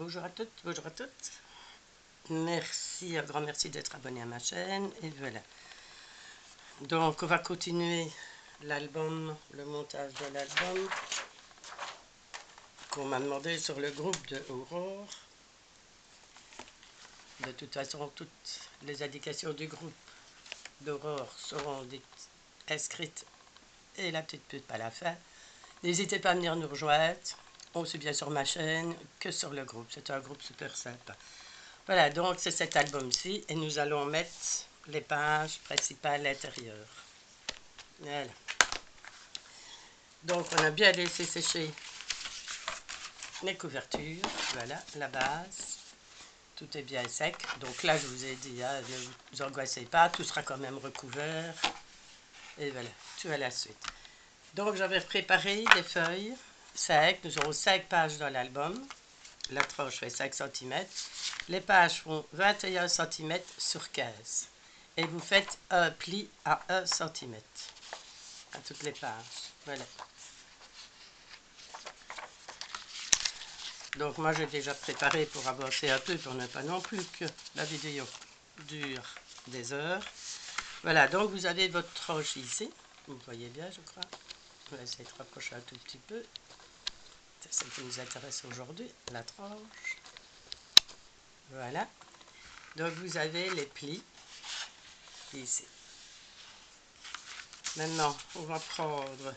bonjour à toutes, bonjour à toutes. Merci, un grand merci d'être abonné à ma chaîne. Et voilà. Donc, on va continuer l'album, le montage de l'album qu'on m'a demandé sur le groupe de Aurore. De toute façon, toutes les indications du groupe d'Aurore seront inscrites et la petite pute à la fin. N'hésitez pas à venir nous rejoindre, aussi bien sur ma chaîne que sur le groupe. C'est un groupe super sympa. Voilà, donc c'est cet album-ci et nous allons mettre les pages principales à l'intérieur. Voilà. Donc on a bien laissé sécher les couvertures. Voilà, la base. Tout est bien sec. Donc là, je vous ai dit, hein, ne vous angoissez pas, tout sera quand même recouvert. Et voilà, tout à la suite. Donc j'avais préparé des feuilles 5. Nous aurons 5 pages dans l'album. La tranche fait 5 cm. Les pages font 21 cm sur 15. Et vous faites un pli à 1 cm à toutes les pages. Voilà. Donc moi j'ai déjà préparé pour avancer un peu, pour ne pas non plus que la vidéo dure des heures. Voilà, donc vous avez votre tranche ici. Vous voyez bien, je crois. On va essayer de rapprocher un tout petit peu. C'est ce qui nous intéresse aujourd'hui, la tranche. Voilà. Donc vous avez les plis ici. Maintenant, on va prendre...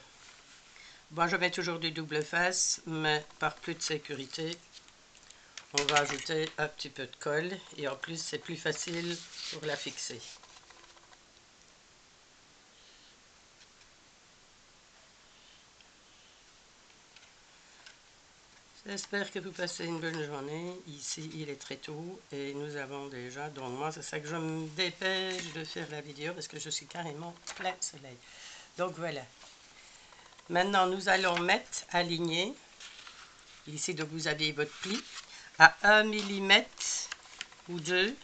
Moi, je mets toujours du double face, mais par plus de sécurité, on va ajouter un petit peu de colle. Et en plus, c'est plus facile pour la fixer. J'espère que vous passez une bonne journée. Ici, il est très tôt et nous avons déjà... Donc moi, c'est ça que je me dépêche de faire la vidéo parce que je suis carrément plein soleil. Donc voilà. Maintenant, nous allons mettre, aligner. Ici, donc vous avez votre pli à 1 mm ou 2.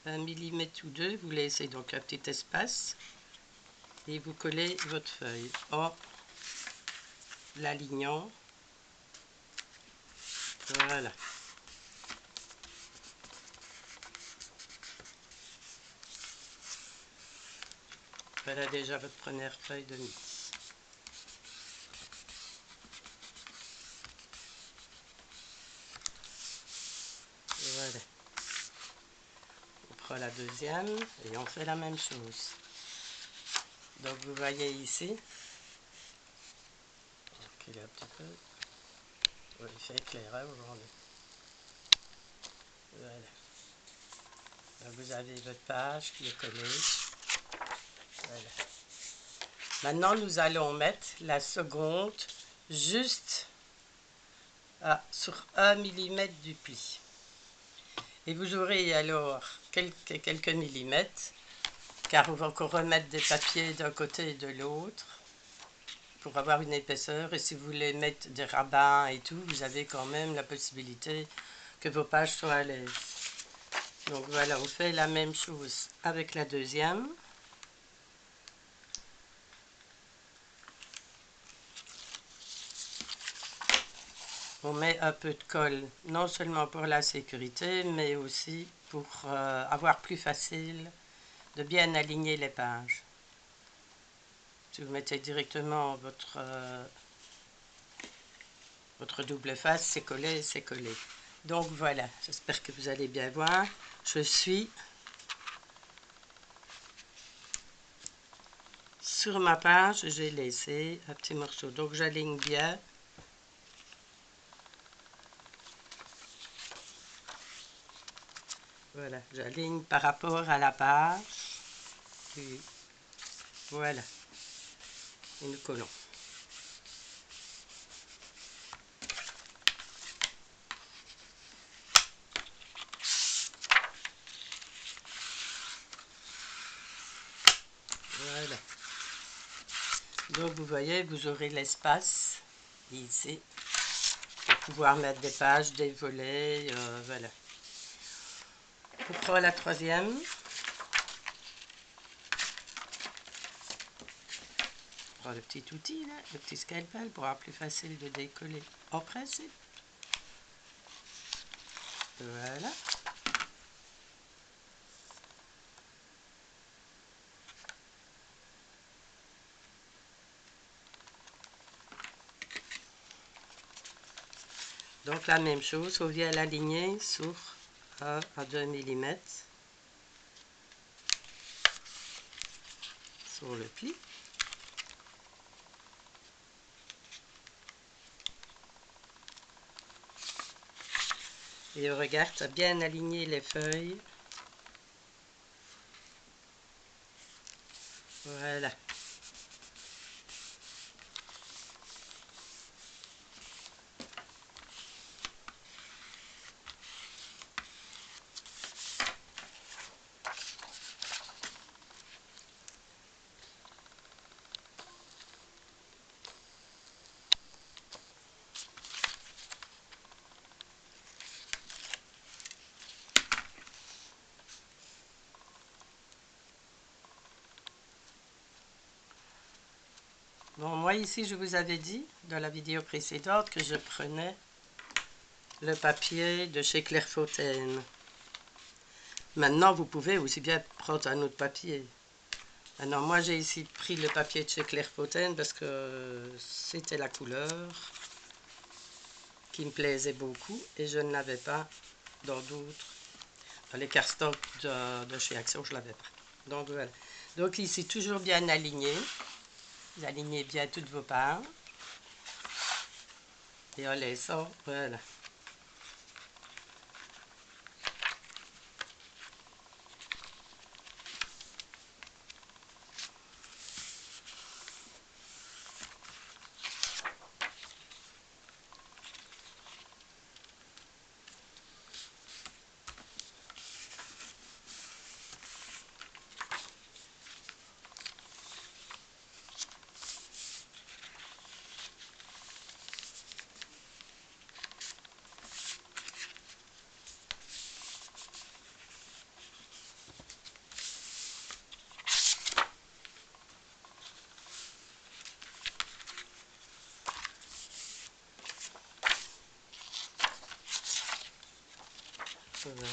1 mm ou 2. Vous laissez donc un petit espace et vous collez votre feuille en l'alignant. Voilà. Voilà déjà votre première feuille de mix. Voilà. On prend la deuxième et on fait la même chose. Donc vous voyez ici, reculer un petit peu. Oui, il fait clair hein, aujourd'hui. Voilà. Donc vous avez votre page qui est collée. Voilà. Maintenant nous allons mettre la seconde juste sur 1 mm du pli. Et vous aurez alors quelques millimètres, car on va encore remettre des papiers d'un côté et de l'autre pour avoir une épaisseur. Et si vous voulez mettre des rabats et tout, vous avez quand même la possibilité que vos pages soient à l'aise. Donc voilà, on fait la même chose avec la deuxième. On met un peu de colle, non seulement pour la sécurité, mais aussi pour avoir plus facile de bien aligner les pages. Si vous mettez directement votre double face, c'est collé, c'est collé. Donc voilà, j'espère que vous allez bien voir. Je suis sur ma page, j'ai laissé un petit morceau. Donc j'aligne bien. Voilà, j'aligne par rapport à la page. Et voilà, et nous collons. Voilà. Donc vous voyez, vous aurez l'espace ici pour pouvoir mettre des pages, des volets, voilà. On prend la troisième. prend le petit outil, là, le petit scalpel pour avoir plus facile de décoller en principe. Voilà. Donc la même chose, on vient l'aligner sur 1 à 2 mm sur le pli. Et on regarde à bien aligner les feuilles. Voilà. Bon, moi ici, je vous avais dit dans la vidéo précédente que je prenais le papier de chez Clairefontaine. Maintenant, vous pouvez aussi bien prendre un autre papier. Maintenant, moi, j'ai ici pris le papier de chez Clairefontaine parce que c'était la couleur qui me plaisait beaucoup et je ne l'avais pas dans d'autres. Dans les cardstocks de chez Action, je ne l'avais pas. Donc, voilà. Donc, ici, toujours bien aligné. Vous alignez bien toutes vos pages. Et on les sort, voilà. Voilà.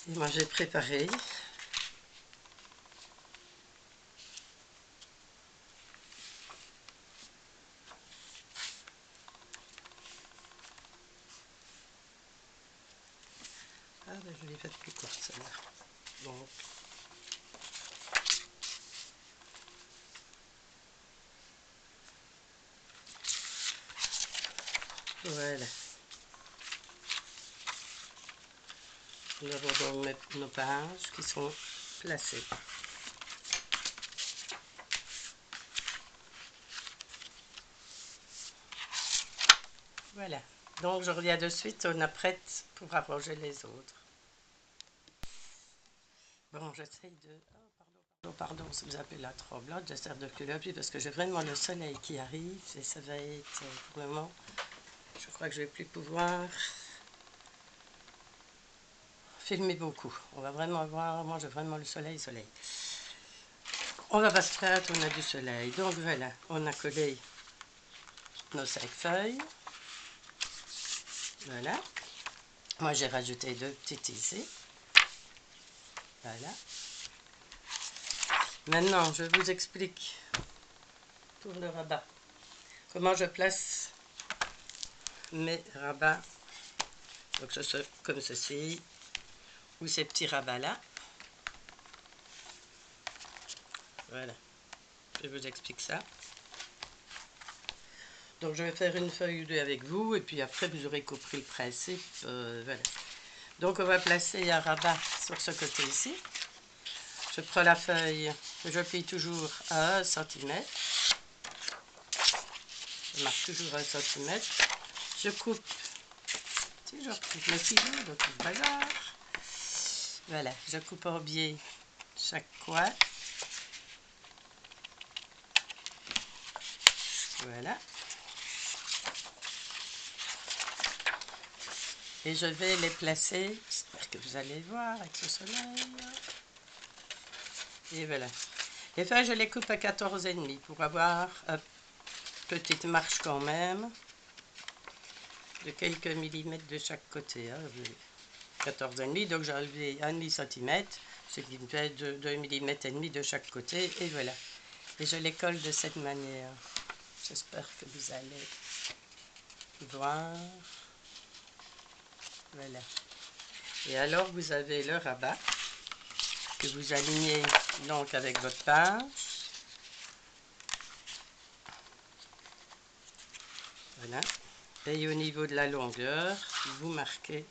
Et moi, j'ai préparé ah ben je l'ai faite plus courte celle-là. Donc voilà. Nous avons donc nos pages qui sont placées. Voilà. Donc je reviens de suite, on est prête pour arranger les autres. Bon, j'essaye de... Oh, pardon, si vous appelez la tremblote, j'essaie de reculer un peu parce que j'ai vraiment le soleil qui arrive et ça va être pour le moment. Je crois que je vais plus pouvoir filmer beaucoup. On va vraiment voir, moi j'ai vraiment le soleil. On va pas se plaindre, on a du soleil. Donc voilà, on a collé nos 5 feuilles. Voilà. Moi, j'ai rajouté 2 petites ici. Voilà. Maintenant, je vous explique pour le rabat comment je place mes rabats. Donc, comme ceci, ou ces petits rabats-là. Voilà. Je vous explique ça. Donc, je vais faire une feuille ou deux avec vous, et puis après, vous aurez compris le principe. Voilà. Donc, on va placer un rabat sur ce côté ici. Je prends la feuille, je plie toujours à 1 cm. Je marque toujours 1 cm. Je coupe, toujours coupe mes ciseaux, donc je bagarre. Voilà, je coupe en biais chaque coin. Voilà. Et je vais les placer, j'espère que vous allez voir avec le soleil. Et voilà. Les feuilles, je les coupe à 14,5 pour avoir une petite marche quand même de quelques millimètres de chaque côté. Hein. 14,5, donc j'ai enlevé 1,5 cm, ce qui me fait 2 mm et demi de chaque côté. Et voilà. Et je les colle de cette manière. J'espère que vous allez voir. Voilà. Et alors, vous avez le rabat que vous alignez donc avec votre pince. Voilà. Et au niveau de la longueur, vous marquez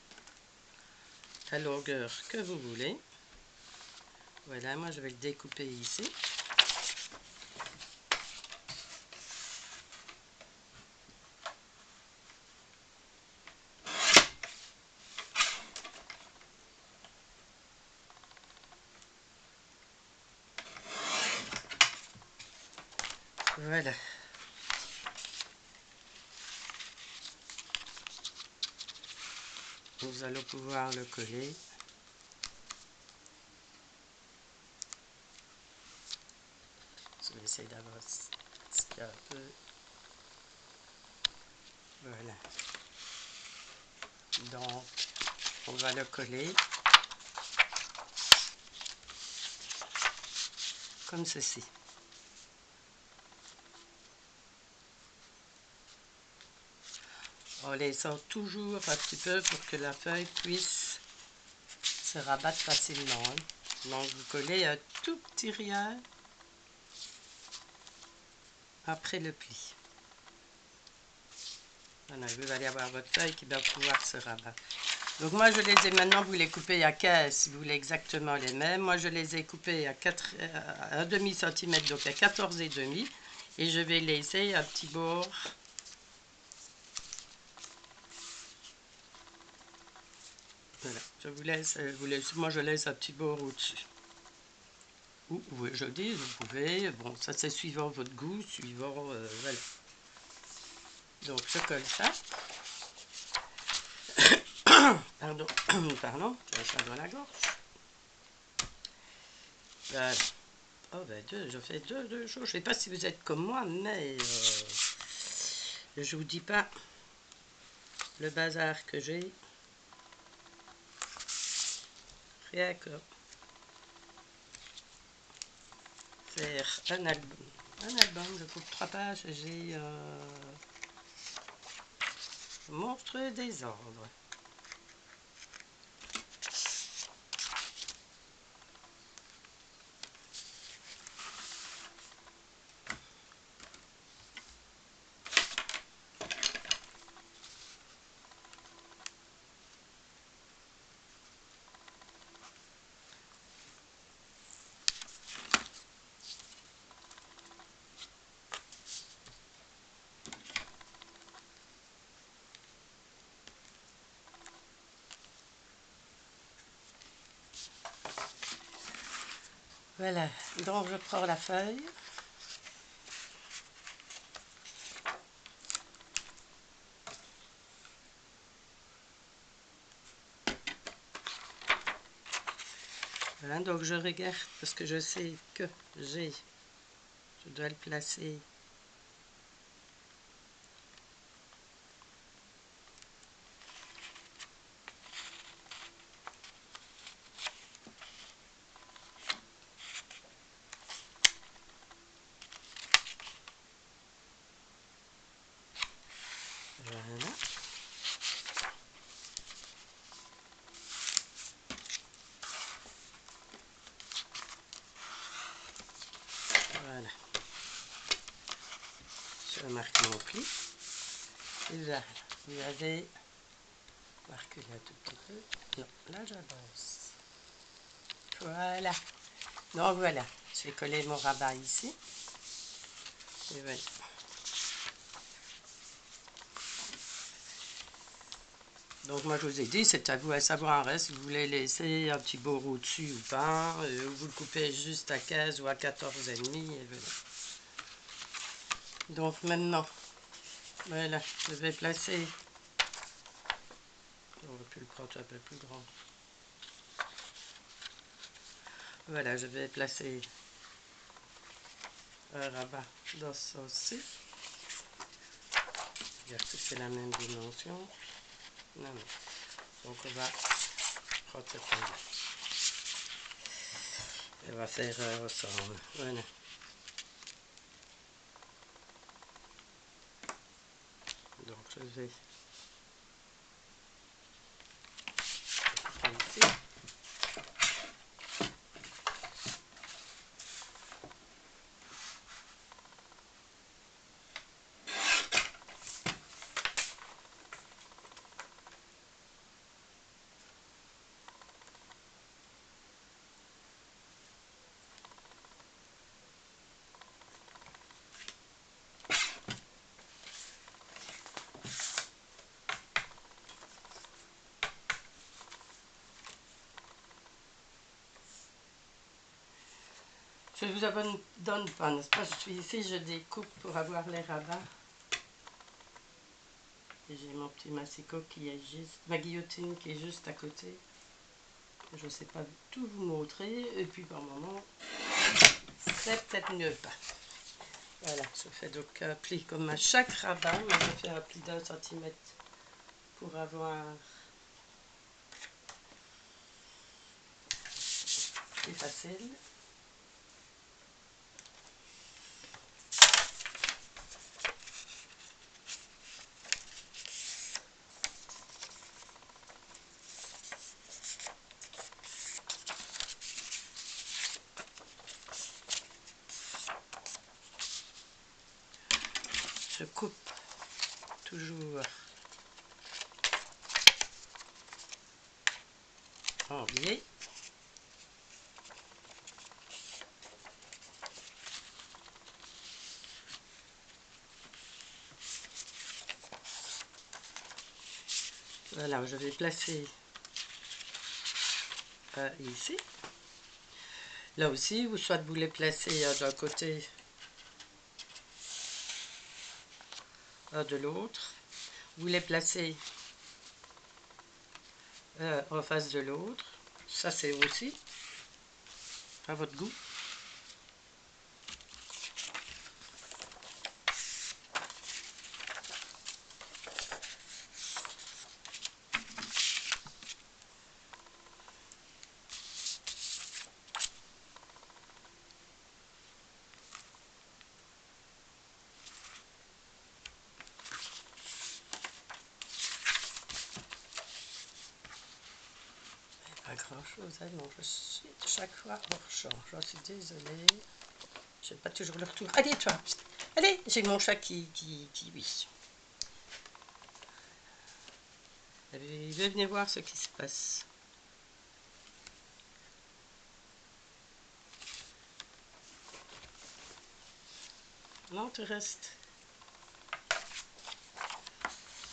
la longueur que vous voulez. Voilà, moi je vais le découper ici. Voilà. Nous allons pouvoir le coller. Je vais essayer d'avancer un peu. Voilà. Donc, on va le coller comme ceci. En laissant toujours un petit peu pour que la feuille puisse se rabattre facilement. Donc, vous collez un tout petit rien après le pli. Voilà, vous allez avoir votre feuille qui va pouvoir se rabattre. Donc moi je les ai maintenant, vous les coupez à 15 si vous voulez exactement les mêmes. Moi je les ai coupés à 1,5 cm, donc à 14,5. Et je vais laisser un petit bord. Voilà, moi je laisse un petit bord au-dessus. Ou je dis, vous pouvez, bon ça c'est suivant votre goût, suivant, voilà. Donc je colle ça. Pardon, pardon, j'ai ça dans la gorge. Voilà. Oh ben je fais deux choses. Je sais pas si vous êtes comme moi, mais je vous dis pas le bazar que j'ai. Rien que faire un album. Je coupe 3 pages et j'ai monstre désordre. Voilà, donc je prends la feuille. Voilà, donc je regarde parce que je sais que je dois le placer ça marque mon pli. Et là, vous avez marqué là tout petit peu. Non, là j'avance. Voilà. Donc voilà, je vais coller mon rabat ici. Et voilà. Donc moi je vous ai dit, c'est à vous à savoir reste si vous voulez laisser un petit bord au-dessus ou pas. Vous le coupez juste à 15 ou à 14,5 et voilà. Donc maintenant, voilà, je vais placer. On va plus le prendre un peu plus grand. Voilà, je vais placer un rabat dans ce sens-ci. Regarde si c'est la même dimension. Non, non. Donc on va prendre cette taille-là. Et on va faire ensemble. Voilà. Donc je vais ici. Je vous abandonne pas, n'est-ce pas? Je suis ici, je découpe pour avoir les rabats. Et j'ai mon petit massicot qui est juste, ma guillotine qui est juste à côté. Je ne sais pas tout vous montrer. Et puis par moment, c'est peut-être mieux pas. Voilà, je fais donc un pli comme à chaque rabat, mais je fais un pli d'1 centimètre pour avoir plus facile. Je coupe toujours en biais. Voilà, je vais placer ici. Là aussi, vous soit vous les placez d'un côté de l'autre. Vous les placez en face de l'autre. Ça, c'est aussi à votre goût. Pas grand chose, hein, non, je suis chaque fois hors champ. J'en suis désolée. Je n'ai pas toujours le retour. Allez, toi, allez, j'ai mon chat qui oui. Il veut venir voir ce qui se passe. Non, tu restes.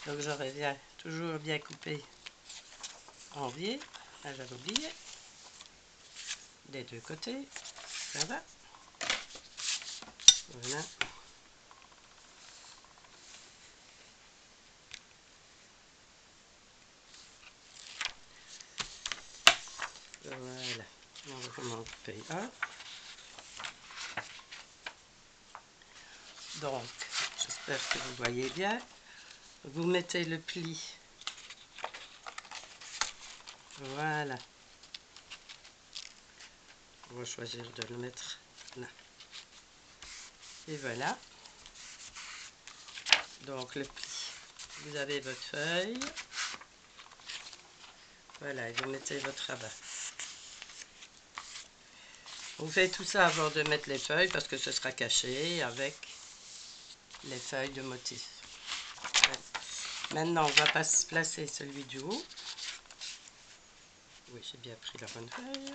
Donc j'aurais bien, toujours bien coupé en biais. Là, j'avais oublié. Des deux côtés. Ça va. Voilà. Voilà. On va vraiment couper un. Donc, j'espère que vous voyez bien. Vous mettez le pli. Voilà. On va choisir de le mettre là. Et voilà. Donc le pli. Vous avez votre feuille. Voilà, et vous mettez votre rabat. On fait tout ça avant de mettre les feuilles parce que ce sera caché avec les feuilles de motif. Voilà. Maintenant, on va placer celui du haut. Oui, j'ai bien pris la bonne feuille.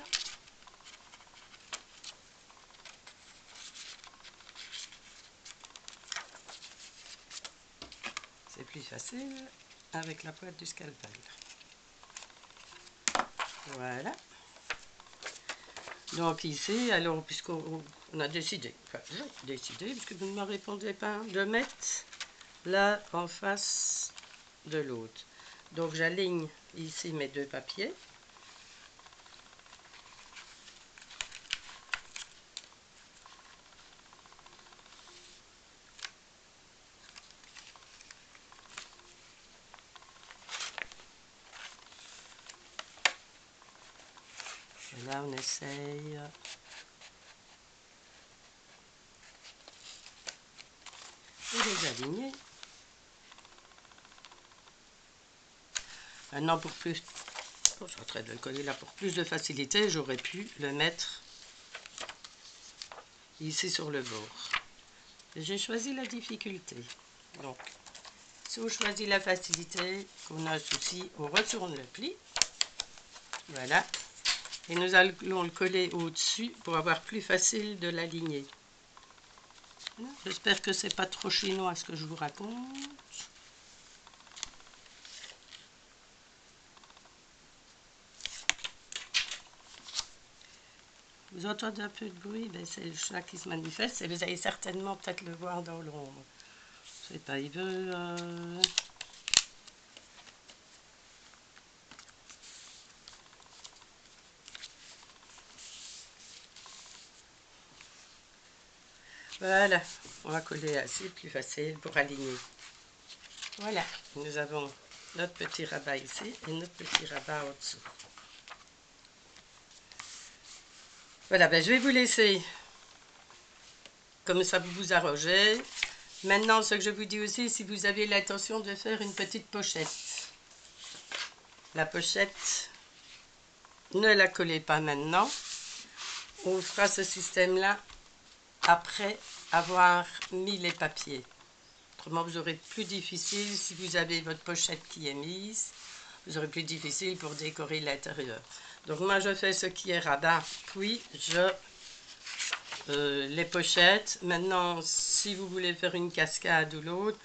C'est plus facile avec la pointe du scalpel. Voilà. Donc ici, alors, puisqu'on a décidé, puisque vous ne me répondez pas, de mettre là en face de l'autre. Donc j'aligne ici mes deux papiers. Et là on essaye de les aligner. Maintenant pour plus, je suis en train de le coller là, pour plus de facilité, j'aurais pu le mettre ici sur le bord. J'ai choisi la difficulté. Donc, si on choisit la facilité, qu'on a un souci, on retourne le pli. Voilà. Et nous allons le coller au-dessus pour avoir plus facile de l'aligner. Voilà. J'espère que c'est pas trop chinois ce que je vous raconte. Vous entendez un peu de bruit, ben c'est le chat qui se manifeste et vous allez certainement peut-être le voir dans l'ombre. Je sais pas, il veut... Voilà, on va coller assez, plus facile pour aligner. Voilà, nous avons notre petit rabat ici et notre petit rabat en dessous. Voilà, ben je vais vous laisser comme ça vous vous arrangez. Maintenant, ce que je vous dis aussi, si vous avez l'intention de faire une petite pochette, la pochette, ne la collez pas maintenant. On fera ce système-là après avoir mis les papiers. Autrement, vous aurez plus difficile si vous avez votre pochette qui est mise. Vous aurez plus difficile pour décorer l'intérieur. Donc moi, je fais ce qui est rabat, puis les pochettes. Maintenant, si vous voulez faire une cascade ou l'autre,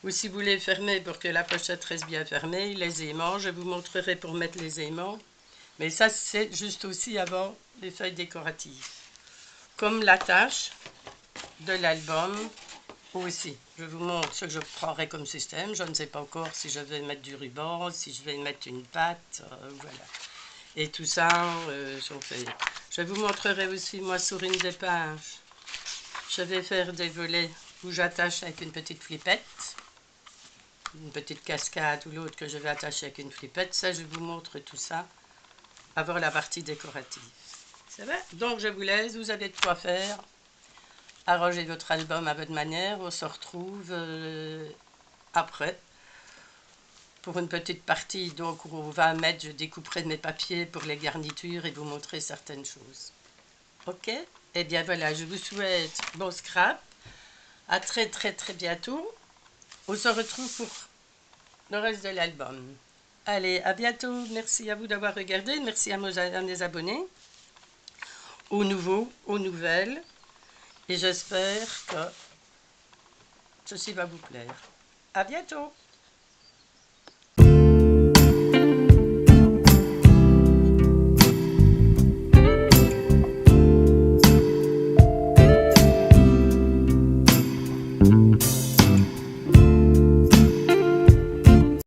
ou si vous voulez fermer pour que la pochette reste bien fermée, les aimants, je vous montrerai pour mettre les aimants. Mais ça, c'est juste aussi avant les feuilles décoratives. Comme l'attache de l'album aussi. Je vous montre ce que je prendrai comme système. Je ne sais pas encore si je vais mettre du ruban, si je vais mettre une pâte, voilà. Et tout ça, je vous montrerai aussi, moi, sur une des pages. Je vais faire des volets où j'attache avec une petite flippette. Une petite cascade ou l'autre que je vais attacher avec une flippette. Ça, je vous montre tout ça avant la partie décorative. Ça va? Donc, je vous laisse. Vous avez de quoi faire. Arrangez votre album à votre manière. On se retrouve après pour une petite partie. Donc, où on va mettre, je découperai mes papiers pour les garnitures et vous montrer certaines choses. Ok? Et bien voilà, je vous souhaite bon scrap. À très bientôt. On se retrouve pour le reste de l'album. Allez, à bientôt. Merci à vous d'avoir regardé. Merci à mes abonnés, aux nouveaux, aux nouvelles. Et j'espère que ceci va vous plaire. À bientôt.